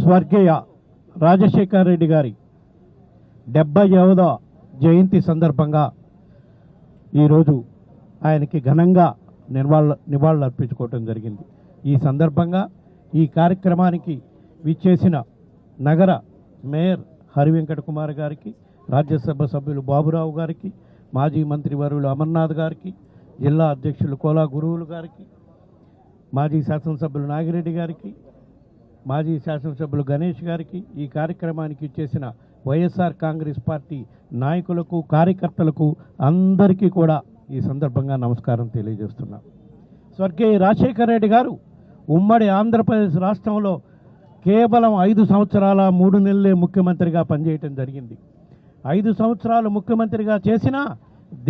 స్వర్గీయ రాజశేఖర రెడ్డి గారి 70వ జయంతి సందర్భంగా ఈరోజు ఆయనకి ఘనంగా నివాళులు అర్పించుకోవటం జరిగింది. ఈ సందర్భంగా ఈ కార్యక్రమానికి విచ్చేసిన నగర మేయర్ హరివెంకట కుమార్ గారికి, రాజ్యసభ సభ్యులు బాబురావు గారికి, మాజీ మంత్రివర్యులు అమర్నాథ్ గారికి, జిల్లా అధ్యక్షులు కోలా గురువులు గారికి, మాజీ శాసనసభ్యులు నాగిరెడ్డి గారికి, మాజీ శాసనసభ్యులు గణేష్ గారికి, ఈ కార్యక్రమానికి ఇచ్చేసిన వైఎస్ఆర్ కాంగ్రెస్ పార్టీ నాయకులకు, కార్యకర్తలకు అందరికీ కూడా ఈ సందర్భంగా నమస్కారం తెలియజేస్తున్నాం. స్వర్గీయ రాజశేఖర రెడ్డి గారు ఉమ్మడి ఆంధ్రప్రదేశ్ రాష్ట్రంలో కేవలం 5 సంవత్సరాల 3 నెలలే ముఖ్యమంత్రిగా పనిచేయటం జరిగింది. 5 సంవత్సరాలు ముఖ్యమంత్రిగా చేసినా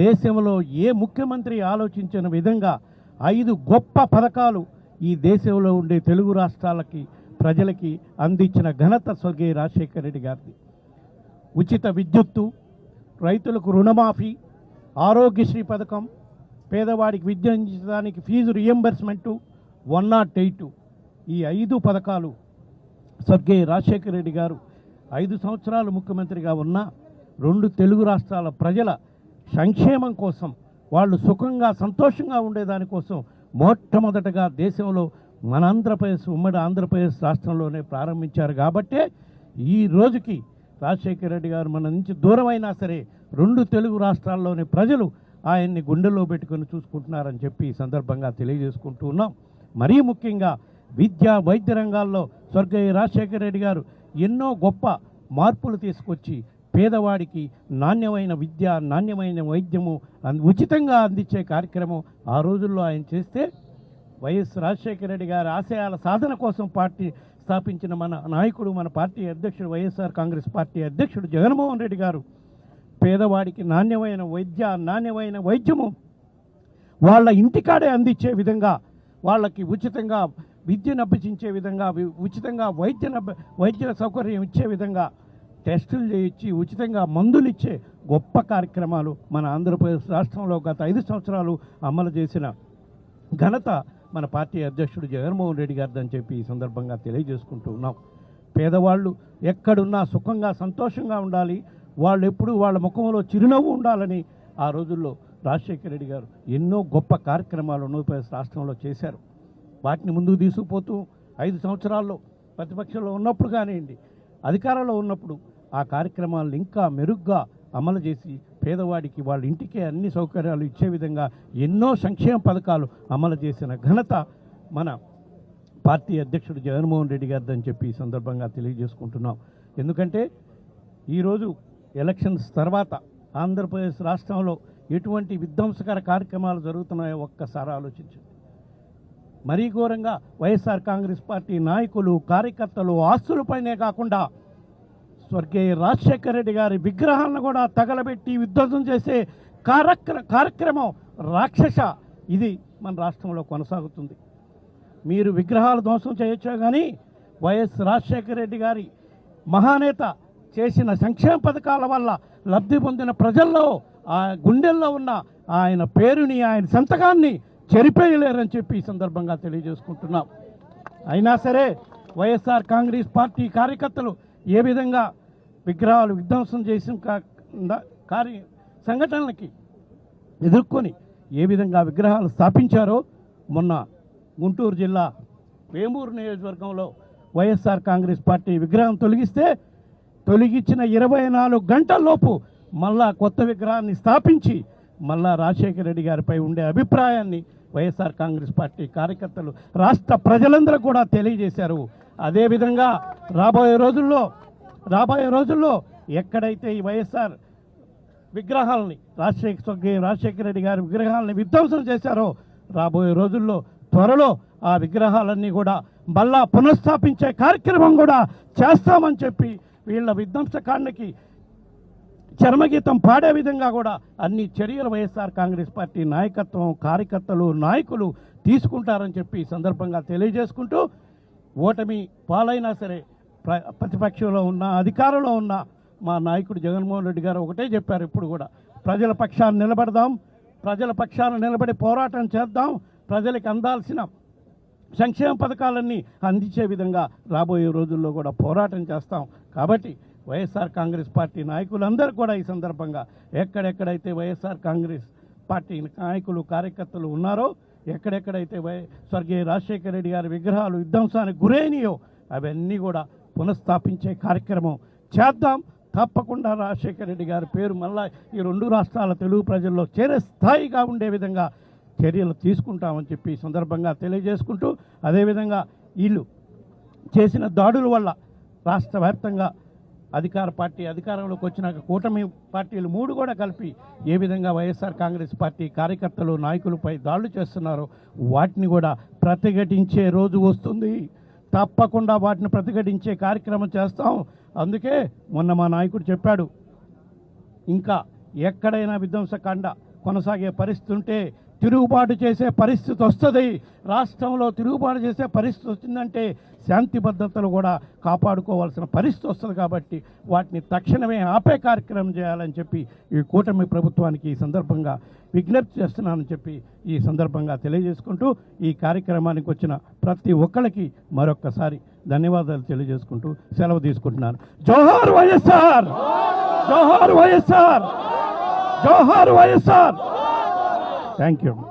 దేశంలో ఏ ముఖ్యమంత్రి ఆలోచించిన విధంగా 5 గొప్ప పథకాలు ఈ దేశంలో ఉండే తెలుగు రాష్ట్రాలకి ప్రజలకి అందించిన ఘనత స్వర్గీయ రాజశేఖర రెడ్డి గారిది. ఉచిత విద్యుత్తు, రైతులకు రుణమాఫీ, ఆరోగ్యశ్రీ పథకం, పేదవాడికి విద్య అందించడానికి ఫీజు రియంబర్స్మెంటు, 108 ఈ 5 పథకాలు స్వర్గీయ రాజశేఖర రెడ్డి గారు 5 సంవత్సరాలు ముఖ్యమంత్రిగా ఉన్న 2 తెలుగు రాష్ట్రాల ప్రజల సంక్షేమం కోసం, వాళ్ళు సుఖంగా సంతోషంగా ఉండేదానికోసం మొట్టమొదటగా దేశంలో మన ఉమ్మడి ఆంధ్రప్రదేశ్ రాష్ట్రంలోనే ప్రారంభించారు. కాబట్టే ఈ రోజుకి రాజశేఖర రెడ్డి గారు మన నుంచి దూరమైనా సరే 2 తెలుగు రాష్ట్రాల్లోని ప్రజలు ఆయన్ని గుండెల్లో పెట్టుకొని చూసుకుంటున్నారని చెప్పి ఈ సందర్భంగా తెలియజేసుకుంటూ ఉన్నాం. మరీ ముఖ్యంగా విద్య, వైద్య రంగాల్లో స్వర్గీయ రాజశేఖర రెడ్డి గారు ఎన్నో గొప్ప మార్పులు తీసుకొచ్చి పేదవాడికి నాణ్యమైన విద్య, నాణ్యమైన వైద్యము ఉచితంగా అందించే కార్యక్రమం ఆ రోజుల్లో ఆయన చేస్తే, వైఎస్ రాజశేఖర రెడ్డి గారి ఆశయాల సాధన కోసం పార్టీ స్థాపించిన మన నాయకుడు, మన పార్టీ అధ్యక్షుడు, వైఎస్ఆర్ కాంగ్రెస్ పార్టీ అధ్యక్షుడు జగన్మోహన్ రెడ్డి గారు పేదవాడికి నాణ్యమైన వైద్యము వాళ్ళ ఇంటికాడే అందించే విధంగా, వాళ్ళకి ఉచితంగా విద్యను అభ్యసించే విధంగా, ఉచితంగా వైద్య సౌకర్యం ఇచ్చే విధంగా, టెస్టులు చేయించి ఉచితంగా మందులు ఇచ్చే గొప్ప కార్యక్రమాలు మన ఆంధ్రప్రదేశ్ రాష్ట్రంలో గత 5 సంవత్సరాలు అమలు చేసిన ఘనత మన పార్టీ అధ్యక్షుడు జగన్మోహన్ రెడ్డి గారిదని చెప్పి ఈ సందర్భంగా తెలియజేసుకుంటూ ఉన్నాం. పేదవాళ్ళు ఎక్కడున్నా సుఖంగా సంతోషంగా ఉండాలి, వాళ్ళు ఎప్పుడు వాళ్ళ ముఖంలో చిరునవ్వు ఉండాలని ఆ రోజుల్లో రాజశేఖర రెడ్డి గారు ఎన్నో గొప్ప కార్యక్రమాలు ఆంధ్రప్రదేశ్ రాష్ట్రంలో చేశారు. వాటిని ముందుకు తీసుకుపోతూ 5 సంవత్సరాల్లో ప్రతిపక్షంలో ఉన్నప్పుడు కానివ్వండి, అధికారంలో ఉన్నప్పుడు ఆ కార్యక్రమాలను ఇంకా మెరుగ్గా అమలు చేసి పేదవాడికి వాళ్ళ ఇంటికే అన్ని సౌకర్యాలు ఇచ్చే విధంగా ఎన్నో సంక్షేమ పథకాలు అమలు చేసిన ఘనత మన పార్టీ అధ్యక్షుడు జగన్మోహన్ రెడ్డి గారిదని చెప్పి ఈ సందర్భంగా తెలియజేసుకుంటున్నాం. ఎందుకంటే ఈరోజు ఎలక్షన్స్ తర్వాత ఆంధ్రప్రదేశ్ రాష్ట్రంలో ఎటువంటి విధ్వంసకర కార్యక్రమాలు జరుగుతున్నాయో ఒక్కసారి ఆలోచించండి. మరీ ఘోరంగా వైఎస్ఆర్ కాంగ్రెస్ పార్టీ నాయకులు, కార్యకర్తలు ఆస్తులపైనే కాకుండా స్వర్గీయ రాజశేఖర రెడ్డి గారి విగ్రహాలను కూడా తగలబెట్టి విధ్వంసం చేసే కార్యక్రమం రాక్షస ఇది మన రాష్ట్రంలో కొనసాగుతుంది. మీరు విగ్రహాలు ధ్వంసం చేయొచ్చో కానీ వైఎస్ రాజశేఖర రెడ్డి గారి మహానేత చేసిన సంక్షేమ పథకాల వల్ల లబ్ధి పొందిన ప్రజల్లో ఆ గుండెల్లో ఉన్న ఆయన పేరుని, ఆయన సంతకాన్ని చెరిపేయలేరని చెప్పి ఈ సందర్భంగా తెలియజేసుకుంటున్నాం. అయినా సరే వైఎస్ఆర్ కాంగ్రెస్ పార్టీ కార్యకర్తలు ఏ విధంగా విగ్రహాలు విధ్వంసం చేసిన సంఘటనలకి ఎదుర్కొని ఏ విధంగా విగ్రహాలు స్థాపించారో, మొన్న గుంటూరు జిల్లా వేమూరు నియోజకవర్గంలో వైఎస్ఆర్ కాంగ్రెస్ పార్టీ విగ్రహం తొలగించిన 24 గంటల్లోపు మళ్ళా కొత్త విగ్రహాన్ని స్థాపించి మళ్ళా రాజశేఖర రెడ్డి గారిపై ఉండే అభిప్రాయాన్ని వైఎస్ఆర్ కాంగ్రెస్ పార్టీ కార్యకర్తలు రాష్ట్ర ప్రజలందరూ కూడా తెలియజేశారు. అదేవిధంగా రాబోయే రోజుల్లో ఎక్కడైతే ఈ వైఎస్ఆర్ విగ్రహాలని రాజశేఖర రెడ్డి గారి విగ్రహాలని విధ్వంసం చేశారో, రాబోయే రోజుల్లో త్వరలో ఆ విగ్రహాలన్నీ కూడా మళ్ళా పునఃస్థాపించే కార్యక్రమం కూడా చేస్తామని చెప్పి వీళ్ళ విధ్వంసకాండకి చర్మగీతం పాడే విధంగా కూడా అన్ని చర్యలు వైఎస్ఆర్ కాంగ్రెస్ పార్టీ నాయకత్వం, కార్యకర్తలు, నాయకులు తీసుకుంటారని చెప్పి ఈ సందర్భంగా తెలియజేసుకుంటూ, ఓటమి పాలైనా సరే ప్రతిపక్షంలో ఉన్న, అధికారంలో ఉన్న మా నాయకుడు జగన్మోహన్ రెడ్డి గారు ఒకటే చెప్పారు, ఇప్పుడు కూడా ప్రజల పక్షాన నిలబడదాం, ప్రజల పక్షాన నిలబడి పోరాటం చేద్దాం, ప్రజలకు అందాల్సిన సంక్షేమ పథకాలన్నీ అందించే విధంగా రాబోయే రోజుల్లో కూడా పోరాటం చేస్తాం. కాబట్టి వైఎస్ఆర్ కాంగ్రెస్ పార్టీ నాయకులందరూ కూడా ఈ సందర్భంగా ఎక్కడెక్కడైతే వైఎస్ఆర్ కాంగ్రెస్ పార్టీ నాయకులు కార్యకర్తలు ఉన్నారో, ఎక్కడెక్కడైతే స్వర్గీయ రాజశేఖర రెడ్డి గారి విగ్రహాలు విధ్వంసానికి గురైనయో అవన్నీ కూడా పునఃస్థాపించే కార్యక్రమం చేద్దాం. తప్పకుండా రాజశేఖర రెడ్డి గారి పేరు మళ్ళా ఈ 2 రాష్ట్రాల తెలుగు ప్రజల్లో చేరే స్థాయిగా ఉండే విధంగా చర్యలు తీసుకుంటామని చెప్పి ఈ సందర్భంగా తెలియజేసుకుంటూ, అదేవిధంగా వీళ్ళు చేసిన దాడుల వల్ల రాష్ట్ర వ్యాప్తంగా అధికార పార్టీ అధికారంలోకి వచ్చినాక కూటమి పార్టీలు 3 కూడా కలిపి ఏ విధంగా వైఎస్ఆర్ కాంగ్రెస్ పార్టీ కార్యకర్తలు నాయకులపై దాడులు చేస్తున్నారో వాటిని కూడా ప్రతిఘటించే రోజు వస్తుంది. తప్పకుండా వాటిని ప్రతిఘటించే కార్యక్రమం చేస్తాం. అందుకే మొన్న మా నాయకుడు చెప్పాడు, ఇంకా ఎక్కడైనా విధ్వంసకాండ కొనసాగే పరిస్థితి ఉంటే తిరుగుబాటు చేసే పరిస్థితి వస్తుంది. రాష్ట్రంలో తిరుగుబాటు చేసే పరిస్థితి వచ్చిందంటే శాంతి భద్రతలు కూడా కాపాడుకోవాల్సిన పరిస్థితి వస్తుంది. కాబట్టి వాటిని తక్షణమే ఆపే కార్యక్రమం చేయాలని చెప్పి ఈ కూటమి ప్రభుత్వానికి ఈ సందర్భంగా విజ్ఞప్తి చేస్తున్నానని చెప్పి ఈ సందర్భంగా తెలియజేసుకుంటూ, ఈ కార్యక్రమానికి వచ్చిన ప్రతి ఒక్కరికి మరొక్కసారి ధన్యవాదాలు తెలియజేసుకుంటూ సెలవు తీసుకుంటున్నాను. జోహార్ వైఎస్ఆర్, జోహార్ వైఎస్ఆర్, జోహార్ వైఎస్ఆర్. Thank you.